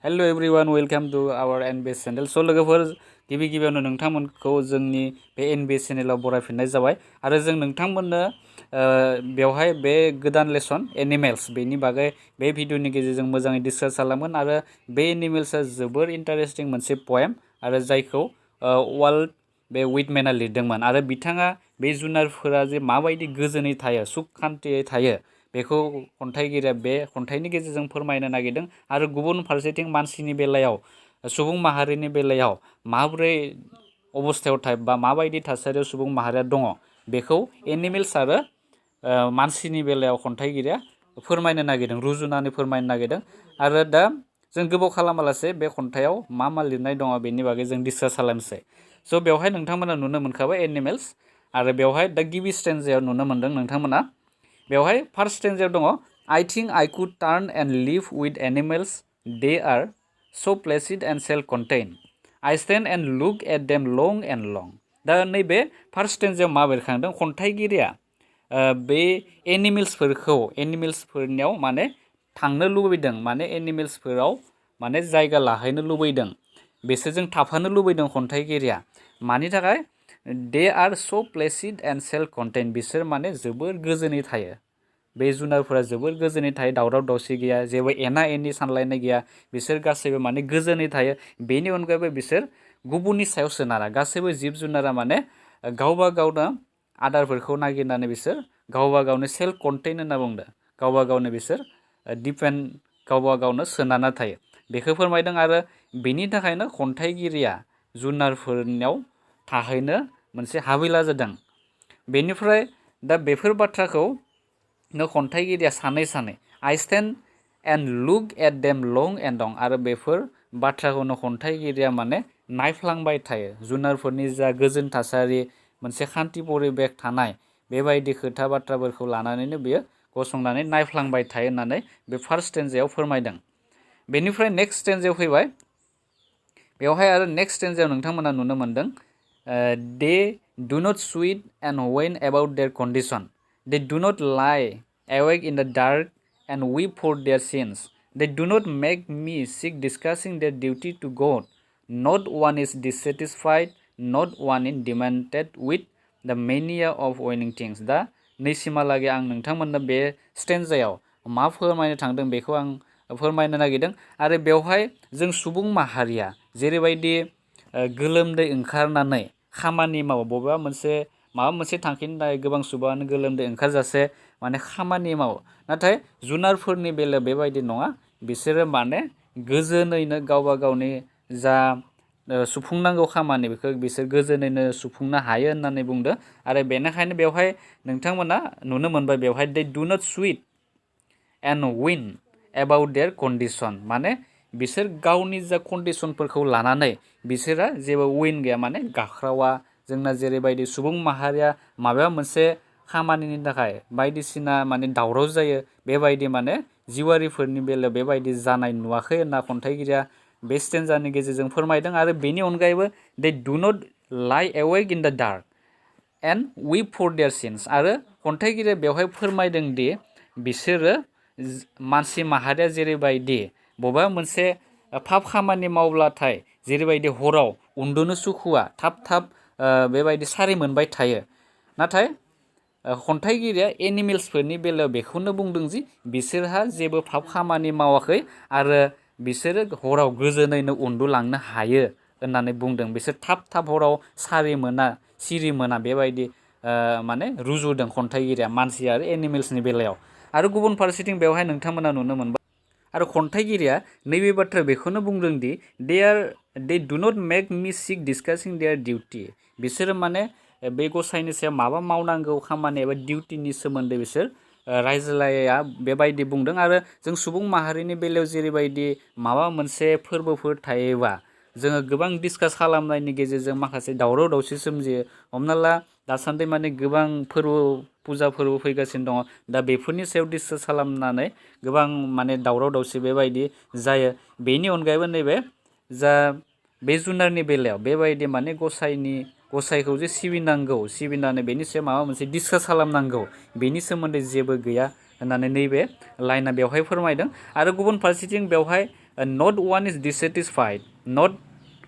Hello everyone welcome to our NBS channel so लोगोफोर गिबियावनो नोंथांमोनखौ जोंनि बे एनबीएस चैनलाव बरायफिननाय जाबाय आरो जों नोंथांमोननो बेवहाय बे गोदान लेसन एनिमेल्स बेनि बागै बे भिडिअनि गेजेरजों मोजाङै डिसकास खालामगोन आरो बे एनिमेल्सआ जोबोर इन्टारेस्टिं मोनसे पोएम आरो जायखौ वाल्ट बे विटमेनआ लिरदोंमोन आरो बिथाङा बे जुनारफोरा जे माबायदि गोजोनै थायो सुखखान्थियै थायो बेखौ खन्थाइगिरिया बे खन्थाइनि गेजेरजों फोरमायनो नागिरदों आरो गुबुन फारसेथिं मानसिनि बेलायाव सुबुं माहारिनि बेलायाव माबोरै अबस्थायाव थायो बा माबायदि थासारियाव सुबुं माहारिया दङ बेखौ एनिमेल्स आरो मानसिनि बेलायाव खन्थाइगिरिया फोरमायनो नागिरदों रुजुनानै फोरमायनो नागिरदों आरो दा जों गोबाव खालामालासे बे खन्थाइयाव मा लिरनाय दङ बेनि बागै जों डिसकास खालामसै स' बेवहाय नोंथांमोना नुनो मोनखाबाय एनिमेल्स आरो बेवहाय दा गिबि स्टेन्जायाव नुनो मोनदों नोंथांमोना बेवहाय फार्स्ट स्टेन्जायाव दङ I think I could turn and live with animals. They are so placid and self-contained. I stand and look at them long and long. दा नैबे फार्स्ट स्टेन्जायाव मा बेरखांदों खन्थाइगिरिया बे एनिमेल्सफोरनियाव माने थांनो लुबैदों माने एनिमेल्सफोराव माने जायगा लाहैनो लुबैदों बिसोरजों थाफानो लुबैदों खन्थाइगिरिया मानि थाखाय they are so Placid and self content बिसोर माने जोबोर गोजोनै थायो बे जुनारफोरा जोबोर गोजोनै थायो दावराव दावसि गैया जेबो एना एनि सानलायनाय गैया बिसोर गासैबो माने गोजोनै थायो बेनि अनगायैबो बिसोर गुबुननि सायाव सोनारा गासैबो जिब जुनारा माने गावबा गावनो आदारफोरखौ नागिरनानै बिसोर गावबा गावनो सेल्फ कन्टेन्ट होनना बुंदों गावबा गावनो बिसोर डिपेन्ड गावबा गावनो सोनारना थायो बेखौ फोरमायदों आरो बेनि थाखायनो खन्थाइगिरिया जुनारफोरनियाव थाहैनो मोनसे हाबिला जादों बेनिफ्राय दा बेफोर बाथ्राखौ खन्थाइगिरिया सानै I stand and look at them long and long आरो बेफोर बाथ्राखौनो खन्थाइगिरिया माने नायफ्लांबाय थायो जुनारफोरनि जा गोजोन थासारि मोनसे खान्थि परिबेक थानाय बेबायदि खोथा बाथ्राफोरखौ लानानैनो बियो गसंनानै नायफ्लांबाय थायो होननानै बे फार्स्ट स्टेन्जायाव फोरमायदों बेनिफ्राय नेक्स्ट स्टेन्जायाव फैबाय बेवहाय आरो नेक्स्ट स्टेन्जायाव नोंथांमोना नुनो मोनदों they do not sweat and whine about their condition They do not lie awake in the dark and weep for their sins. They do not make me sick discussing their duty to God. Not one is dissatisfied, not one is demented with the mania of winning things. दा नैसिमहालागै आं नोंथांमोननो बे स्टेन्जायाव मा फोरमायनो थांदों बेखौ आं फोरमायनो नागिरदों आरो बेवहाय जों सुबुं माहारिया जेरैबायदि गोलोमदै ओंखारनानै खामानि मावो बबेबा माबा मोनसे थांखिनि थाखाय गोबां सुबुङानो गोलोमदै ओंखारजासे माने खामानि मावो नाथाय जुनारफोरनि बेलायाव बेबायदि नङा बिसोरो माने गोजोनैनो गावबा गावनि जा सुफुंनांगौ खामानि बेखौ बिसोर गोजोनैनो सुफुंनो हायो होननानै बुंदों आरो बेनिखायनो बेवहाय नोंथांमोना नुनो मोनबाय बेवहाय they do not sweat and whine about their condition माने बिसोर गावनि जा कन्डिशनफोरखौ लानानै बिसोरा जेबो विन गैया माने गाख्रावा जोंना जेरैबायदि सुबुं माहारिया माबा मोनसे खामानिनि थाखाय बायदिसिना माने दावराव जायो बेबायदि माने जिउआरिफोरनि बेलायाव बेबायदि जानाय नुवाखै होनना खन्थाइगिरिया बे स्टेन्जानि गेजेरजों फोरमायदों आरो बेनि अनगायैबो दे do not lie awake in the dark and weep four there since आरो खन्थाइगिरिया बेवहाय फोरमायदों दि बिसोरो मानसि माहारिया जेरैबायदि बबेबा मोनसे पाप खामानि मावब्लाथाय जेरैबायदि हराव उन्दुनो सुखुवा थाब बेबायदि सारि मोनबाय थायो नाथाय खन्थाइगिरिया एनिमेल्सफोरनि बेलायाव बेखौनो बुंदों जि बिसोरहा जेबो पाप खामानि मावाखै आरो बिसोरो हराव गोजोनैनो उन्दुलांनो हायो होननानै बुंदों बिसोर थाब हराव सिरि मोना बेबायदि माने रुजुदों खन्थाइगिरिया मानसि आरो एनिमेल्सनि बेलायाव आरो गुबुन फारसेथिं बेवहाय नोंथांमोना नुनो मोनबाय आरो खन्थाइगिरिया नैबे बाथ्रा बेखौनो बुंदों दि they do not make me sick discussing their duty बिसोरो माने बे गसाइनि सायाव माबा मावनांगौ खामानि एबा डिउटिनि सोमोन्दै बिसोर रायज्लाया बेबायदि बुंदों आरो जों सुबुं माहारिनि बेलायाव जेरैबायदि माबा मोनसे फोरबोफोर थायोबा जोङो गोबां डिसकास खालामनायनि गेजेरजों माखासे दावराव दावसि सोमजियो हमना ला दासान्दि माने गोबां फुजा फोरबो फैगासिनो दङ दा बेफोरनि सायाव डिसकास खालामनानै गोबां माने दावराव दावसि बेबायदि जायो बेनि अनगायैबो नैबे जा बे जुनारनि बेलायाव बेबायदि माने गसाइखौ जे सिबिनानै बेनि सायाव माबा मोनसे डिसकास खालामनांगौ बेनि सोमोन्दै जेबो गैया होननानै नैबे लाइना बेवहाय फोरमायदों आरो गुबुन फारसेथिं बेवहाय not one is dissatisfied, not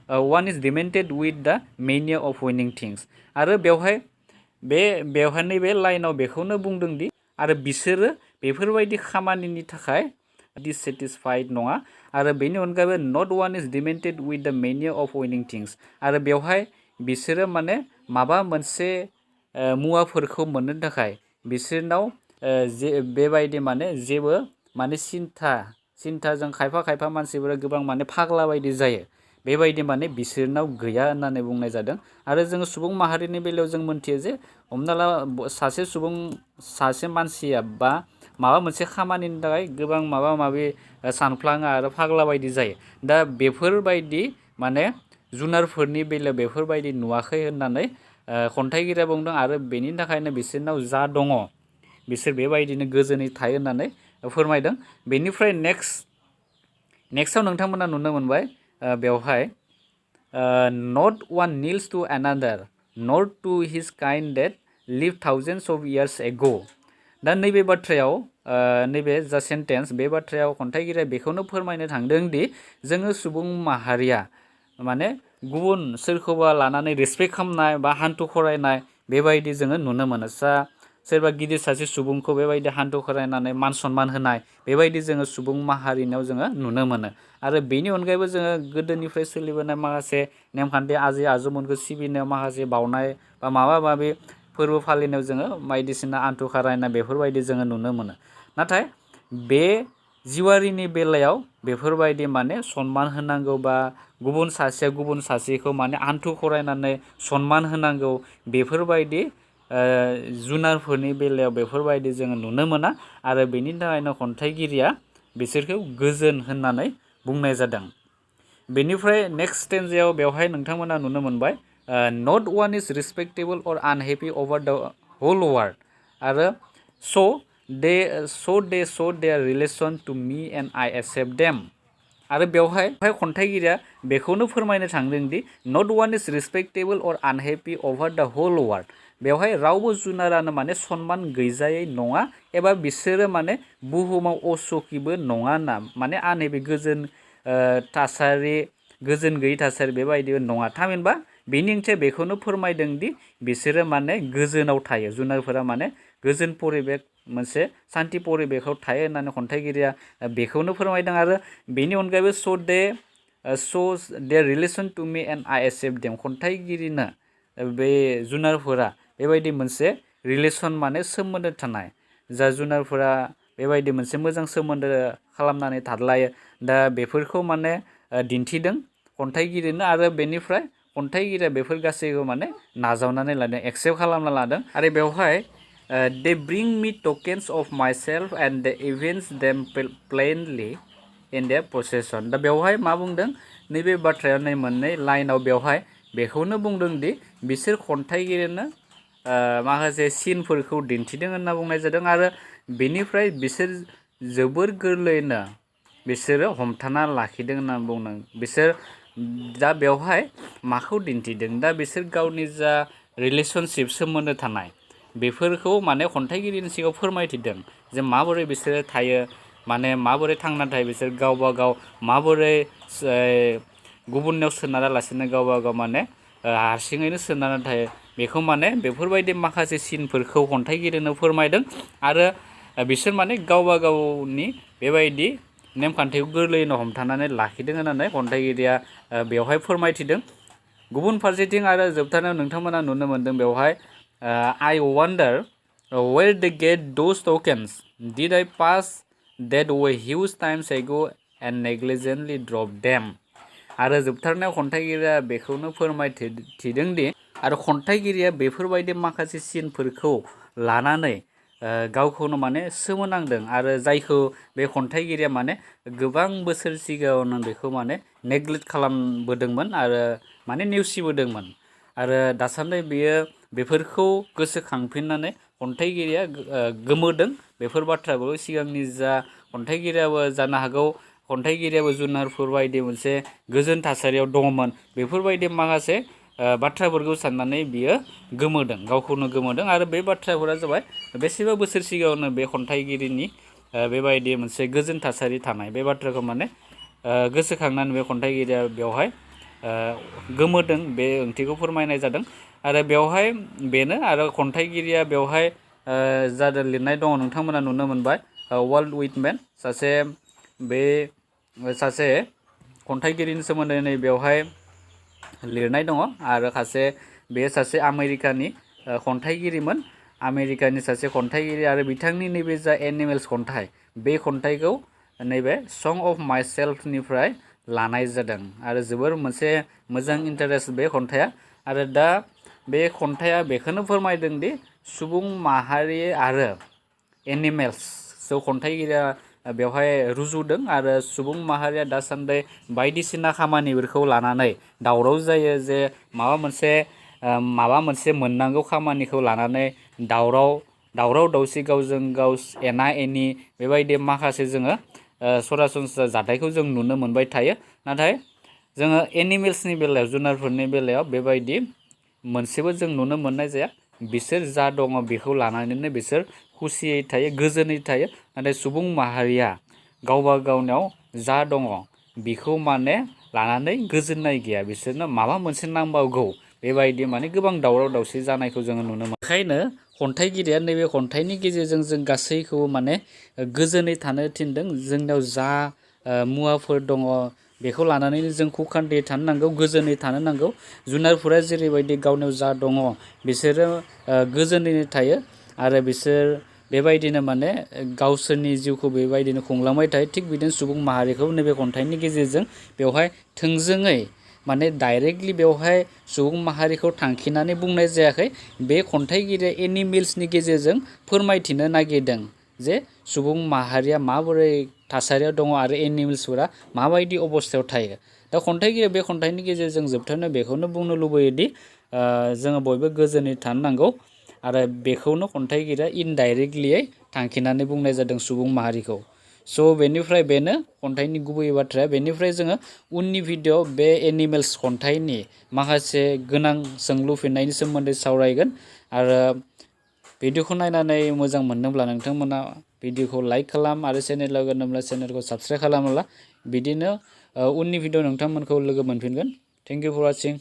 one is demented with the mania of winning things. आरो बेवहाय नैबे लाइनाव बेखौनो बुंदों दि आरो बिसोरो बेफोरबायदि खामानिनि थाखाय dissatisfied नङा आरो बेनि अनगायैबो not one is demented with the mania of winning things आरो बेवहाय बिसोरो माने माबा मोनसे मुवाफोरखौ मोननो थाखाय बिसोरनाव बेबायदि माने जेबो माने सिन्थाजों खायफा मानसिफोरा गोबां माने फाग्ला बायदि जायो बेबायदि माने बिसोरनाव गैया होननानै बुंनाय जादों आरो जों सुबुं माहारिनि बेलायाव जों मोनथियो जे हमना ला सासे मानसिया बा माबा मोनसे खामानिनि थाखाय गोबां माबा माबि सानफ्लाङो आरो फाग्ला बायदि जायो दा बेफोरबायदि माने जुनारफोरनि बेलायाव बेफोरबायदि नुवाखै होननानै खन्थाइगिरिया बुंदों आरो बेनि थाखायनो बिसोरनाव जा दङ बिसोर बेबायदिनो गोजोनै थायो होननानै फोरमायदों बेनिफ्राय नेक्स्टआव नोंथांमोना नुनो मोनबाय बेवहाय not one kneels to another nor to his kind that lived thousands of years ago दा नैबे बाथ्रायाव नैबे जा सेन्टेन्स बे बाथ्रायाव खन्थाइगिरिया बेखौनो फोरमायनो थांदों दि जोङो सुबुं माहारिया माने गुबुन सोरखौबा लानानै रेसपेक्ट खालामनाय बा हान्थु खरायनाय बेबायदि जोङो नुनो मोनो सोरबा गिदिर सासे सुबुंखौ बेबायदि हान्थु खरायनानै मान सनमान होनाय बेबायदि जोङो सुबुं माहारिनाव जोङो नुनो मोनो आरो बेनि अनगायैबो जोङो गोदोनिफ्राय सोलिबोनाय माखासे नेमखान्थि आजै आजौमोनखौ सिबिनायाव माखासे बावनाय बा माबा माबि फोरबो फालिनायाव जोङो बायदिसिना हान्थु खरायनाय बेफोरबायदि जोङो नुनो मोनो नाथाय बे जिवारिनि बेलायाव बेफोरबायदि माने सनमान होनांगौ बा गुबुन सासेया गुबुन सासेखौ माने हान्थु खरायनानै सनमान होनांगौ बेफोरबायदि जुनारफोरनि बेलायाव बेफोरबायदि जोङो नुनो मोना आरो बेनि थाखायनो खन्थाइगिरिया बिसोरखौ गोजोन होननानै बुंनाय जादों बेनिफ्राय नेक्स्ट स्टेन्जायाव बेवहाय नोंथांमोना नुनो मोनबाय not one is respectable or unhappy over the whole world आरो so they show their relation to me and I accept them आरो बेवहाय खन्थाइगिरिया बेखौनो फोरमायनो थांदों दि not one is respectable or unhappy over the whole world बेवहाय रावबो जुनारानो माने सनमान गैजायै नङा एबा बिसोरो माने बुहुमाव असखिबो नङा ना माने आनहेपि गोजोन गैयै थासारि बेबायदि नङा थामहिनबा बेनि ओंथिया बेखौनो फोरमायदों दि बिसोरो माने गोजोनाव थायो जुनारफोरा माने गोजोन परिबेक मोनसे सान्थि परिबेकआव थायो होननानै खन्थाइगिरिया बेखौनो फोरमायदों आरो बेनि अनगायैबो shows their relation to me and I accept them खन्थाइगिरिनो बे जुनारफोरा बेबायदि मोनसे रिलेसन माने सोमोन्दो थानाय जा जुनारफोरा बेबायदि मोनसे मोजां सोमोन्दो खालामनानै थादलायो दा बेफोरखौ माने दिन्थिदों खन्थाइगिरिनो आरो बेनिफ्राय खन्थाइगिरिया बेफोर गासैखौ माने नाजावनानै लादों एक्सेप्ट खालामना लादों आरो बेवहाय they bring me tokens of myself and they evince them plainly in their possession दा बेवहाय मा बुंदों नैबे बाथ्रायाव नै मोननै लाइनाव बेवहाय बेखौनो बुंदों दि बिसोर खन्थाइगिरिनो माखासे सिनफोरखौ दिन्थिदों होनना बुंनाय जादों आरो बेनिफ्राय बिसोर जोबोर गोरलैयैनो बिसोरो हमथाना लाखिदों होनना बुंदों बिसोर दा बेवहाय माखौ दिन्थिदों दा बिसोर गावनि जा रिलेशनशिप सोमोन्दो थानाय बेफोरखौ माने खन्थाइगिरिनि सिगाङाव फोरमायथिदों जे माबोरै बिसोरो थायो माने माबोरै थांनानै थायो बिसोर गावबा गाव माबोरै गुबुननियाव सोनारालासिनो गावबा गाव माने हारसिङैनो सोनारनानै थायो बेखौ माने बेफोरबायदि माखासे सिनफोरखौ खन्थाइगिरिनो फोरमायदों आरो बिसोर माने गावबा गावनि बेबायदि नेमखान्थिखौ गोरलैयैनो हमथानानै लाखिदों होननानै खन्थाइगिरिया बेवहाय फोरमायथिदों गुबुन फारसेथिं आरो जोबथारनायाव नोंथांमोना नुनो मोन्दों बेवहाय I wonder where they get those tokens did I pass that way huge times ago and negligently drop them आरो जोबथारनायाव खन्थाइगिरिया बेखौनो फोरमायथिदों दि आरो खन्थाइगिरिया बेफोरबायदि माखासे सिनफोरखौ लानानै गावखौनो माने सोमोनांदों आरो जायखौ बे खन्थाइगिरिया माने गोबां बोसोर सिगाङावनो बेखौ माने नेग्लेक्ट खालामबोदोंमोन आरो माने नेवसिबोदोंमोन आरो दासान्दि बियो बेफोरखौ गोसोखांफिननानै खन्थाइगिरिया गोमोदों बेफोर बाथ्राखौ सिगांनि जा खन्थाइगिरियाबो जानो हागौ खन्थाइगिरियाबो जुनारफोर बायदि मोनसे गोजोन थासारियाव दङमोन बेफोरबायदि माखासे बाथ्राफोरखौ साननानै बियो गोमोदों गावखौनो गोमोदों आरो बे बाथ्राफोरा जाबाय बेसेबा बोसोर सिगाङावनो बे खन्थाइगिरिनि बेबायदि मोनसे गोजोन थासारि थानाय बे बाथ्राखौ माने गोसोखांनानै बे खन्थाइगिरिया बेवहाय गोमोदों बे ओंथिखौ फोरमायनाय जादों आरो बेवहाय बेनो आरो खन्थाइगिरिया बेवहाय जादों लिरनाय दङ नोंथांमोना नुनो मोनबाय वाल्ट विटमेन सासे खन्थाइगिरिनि सोमोन्दै नै बेवहाय लिरनाय दङ आरो सासे आमेरिकानि खन्थाइगिरिमोन आमेरिकानि सासे खन्थाइगिरि आरो बिथांनि नैबे जा एनिमेल्स खन्थाइ बे खन्थाइखौ नैबे सं अफ माइ सेल्फनिफ्राय लानाय जादों आरो जोबोर मोनसे मोजां इन्टारेस्ट बे खन्थाइया आरो दा बे खन्थाइया बेखौनो फोरमायदों दि सुबुं माहारि आरो एनिमेल्स खन्थाइगिरिया बेवहाय रुजुदों आरो सुबुं माहारिया दासान्दि बायदिसिना खामानिफोरखौ लानानै दावराव जायो जे माबा मोनसे मोननांगौ खामानिखौ लानानै दावराव दावसि गावजों गाव एना एनि बेबायदि माखासे जोङो सरासनस्रा जाथायखौ जों नुनो मोनबाय थायो नाथाय जोङो एनिमेल्सनि बेलायाव जुनारफोरनि बेलायाव बेबायदि मोनसेबो जों नुनो मोननाय जाया बिसोर जा दङ बेखौ लानानैनो बिसोर खुसियै थायो गोजोनै थायो नाथाय सुबुं माहारिया गावबा गावनाव जा दङ बेखौ माने लानानै गोजोननाय गैया बिसोरनो माबा मोनसे नांबावगौ बेबायदि माने गोबां दावराव दावसि जानायखौ जोङो नुनो मोनो बेखायनो खन्थाइगिरिया नैबे खन्थाइनि गेजेरजों जों गासैखौबो माने गोजोनै थानो थिनदों जोंनाव जा मुवाफोर दङ बेखौ लानानैनो जों खुखान्थियै थानो नांगौ गोजोनै थानो नांगौ जुनारफोरा जेरैबायदि गावनाव जा दङ बिसोरो गोजोनैनो थायो आरो बिसोर बेबायदिनो माने गावसोरनि जिउखौ बेबायदिनो खुंलांबाय थायो थिग बिदिनो सुबुं माहारिखौ नैबे खन्थाइनि गेजेरजों बेवहाय थोंजोङै माने डाइरेक्टलि बेवहाय सुबुं माहारिखौ थांखिनानै बुंनाय जायाखै बे खन्थाइगिरिया एनिमेल्सनि गेजेरजों फोरमायथिनो नागिरदों जे सुबुं माहारिया माबोरै थासारियाव दङ आरो एनिमेल्सफोरा माबायदि अबस्थायाव थायो दा खन्थाइगिरिया बे खन्थाइनि गेजेरजों जोबथारनायाव बेखौनो बुंनो लुबैयोदि जोङो बयबो गोजोनै थानो नांगौ आरो बेखौनो खन्थाइगिरिया इनडाइरेक्टलियै थांखिनानै बुंनाय जादों सुबुं माहारिखौ बेनिफ्राय बेनो खन्थाइनि गुबै बाथ्राया बेनिफ्राय जोङो उननि भिडिअ बे एनिमेल्स खन्थाइनि माखासे गोनां सोंलु फिन्नायनि सोमोन्दै सावरायगोन आरो भिडिअखौ नायनानै मोजां मोनदोंब्ला नोंथांमोना भिडिअखौ लाइक खालाम आरो चेनेलाव गोदानब्ला चेनेलखौ साबस्क्राइब खालामोब्ला बिदिनो उननि भिडिअ नोंथांमोनखौ लोगो मोनफिनगोन थेंक इउ फर वाचिं